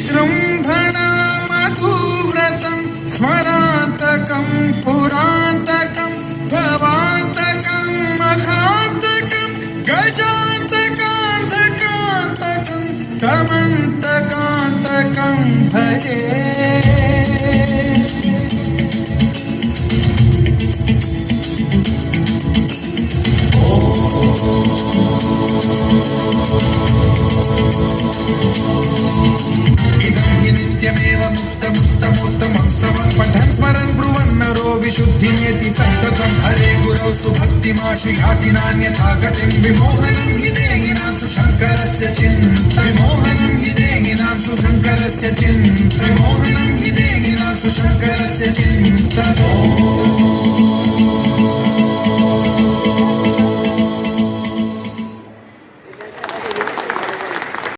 विजृम्भणा मधुव्रतं स्मरान्तकं पुरान्तकं भवान्तकं मखान्तकं गजान्तकान्तकान्तकं तमन्तकान्तकं भजे। विशुद्धिमेति सन्ततं हरे गुरौ सुभक्तिमाशु याति नान्यथा गतिं विमोहनं हि देहिनां शङ्करस्य चिन्तनम्।